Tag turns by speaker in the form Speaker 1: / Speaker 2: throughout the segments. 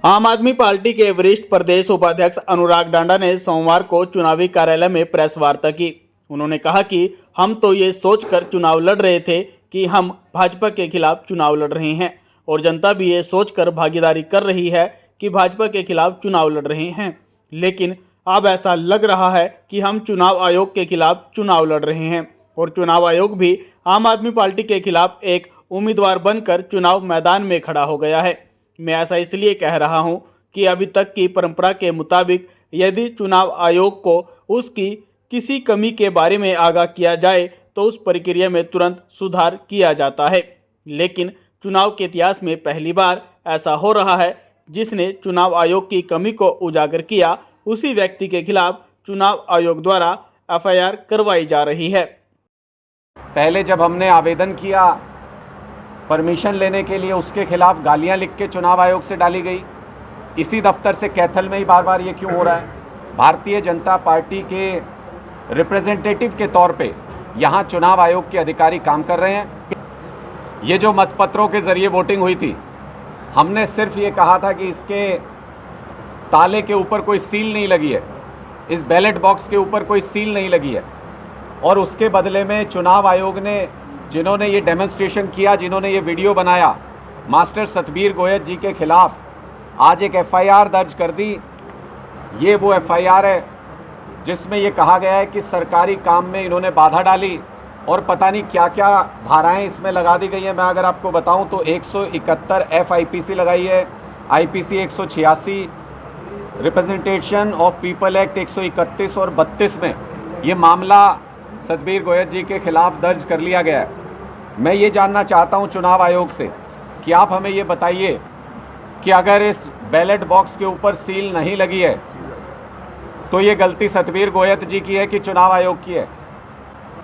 Speaker 1: आम आदमी पार्टी के वरिष्ठ प्रदेश उपाध्यक्ष अनुराग डांडा ने सोमवार को चुनावी कार्यालय में प्रेस वार्ता की। उन्होंने कहा कि हम तो ये सोचकर चुनाव लड़ रहे थे कि हम भाजपा के खिलाफ चुनाव लड़ रहे हैं और जनता भी ये सोचकर भागीदारी कर रही है कि भाजपा के खिलाफ चुनाव लड़ रहे हैं, लेकिन अब ऐसा लग रहा है कि हम चुनाव आयोग के खिलाफ चुनाव लड़ रहे हैं और चुनाव आयोग भी आम आदमी पार्टी के खिलाफ एक उम्मीदवार बनकर चुनाव मैदान में खड़ा हो गया है। मैं ऐसा इसलिए कह रहा हूं कि अभी तक की परंपरा के मुताबिक यदि चुनाव आयोग को उसकी किसी कमी के बारे में आगाह किया जाए तो उस प्रक्रिया में तुरंत सुधार किया जाता है, लेकिन चुनाव के इतिहास में पहली बार ऐसा हो रहा है। जिसने चुनाव आयोग की कमी को उजागर किया उसी व्यक्ति के खिलाफ चुनाव आयोग द्वारा एफआईआर करवाई जा रही है।
Speaker 2: पहले जब हमने आवेदन किया परमिशन लेने के लिए, उसके खिलाफ गालियां लिख के चुनाव आयोग से डाली गई। इसी दफ्तर से कैथल में ही बार बार ये क्यों हो रहा है? भारतीय जनता पार्टी के रिप्रेजेंटेटिव के तौर पे यहाँ चुनाव आयोग के अधिकारी काम कर रहे हैं। ये जो मतपत्रों के ज़रिए वोटिंग हुई थी, हमने सिर्फ ये कहा था कि इसके ताले के ऊपर कोई सील नहीं लगी है, इस बैलेट बॉक्स के ऊपर कोई सील नहीं लगी है, और उसके बदले में चुनाव आयोग ने जिन्होंने ये डेमोन्स्ट्रेशन किया, जिन्होंने ये वीडियो बनाया, मास्टर सतबीर गोयल जी के खिलाफ आज एक एफआईआर दर्ज कर दी। ये वो एफआईआर है जिसमें ये कहा गया है कि सरकारी काम में इन्होंने बाधा डाली और पता नहीं क्या क्या धाराएं इसमें लगा दी गई है। मैं अगर आपको बताऊं तो 171 FIPC लगाई है, IPC 186, representation of people act 131 और 32 में ये मामला सतबीर गोयल जी के खिलाफ दर्ज कर लिया गया है। मैं ये जानना चाहता हूं चुनाव आयोग से कि आप हमें ये बताइए कि अगर इस बैलेट बॉक्स के ऊपर सील नहीं लगी है तो ये गलती सतबीर गोयल जी की है कि चुनाव आयोग की है?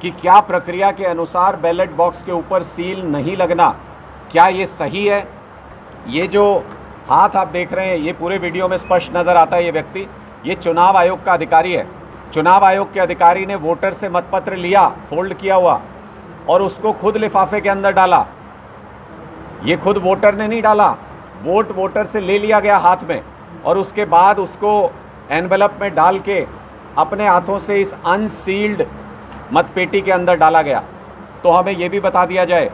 Speaker 2: कि क्या प्रक्रिया के अनुसार बैलेट बॉक्स के ऊपर सील नहीं लगना, क्या ये सही है? ये जो हाथ आप देख रहे हैं, ये पूरे वीडियो में स्पष्ट नज़र आता है, ये व्यक्ति ये चुनाव आयोग का अधिकारी है। चुनाव आयोग के अधिकारी ने वोटर से मतपत्र लिया, फोल्ड किया हुआ, और उसको खुद लिफाफे के अंदर डाला। ये खुद वोटर ने नहीं डाला, वोट वोटर से ले लिया गया हाथ में और उसके बाद उसको एनवेलप में डाल के अपने हाथों से इस अनसील्ड मतपेटी के अंदर डाला गया। तो हमें ये भी बता दिया जाए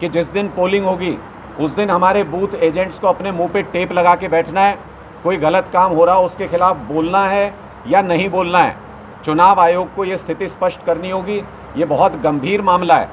Speaker 2: कि जिस दिन पोलिंग होगी उस दिन हमारे बूथ एजेंट्स को अपने मुंह पे टेप लगा के बैठना है, कोई गलत काम हो रहा हो उसके खिलाफ बोलना है या नहीं बोलना है। चुनाव आयोग को ये स्थिति स्पष्ट करनी होगी। ये बहुत गंभीर मामला है।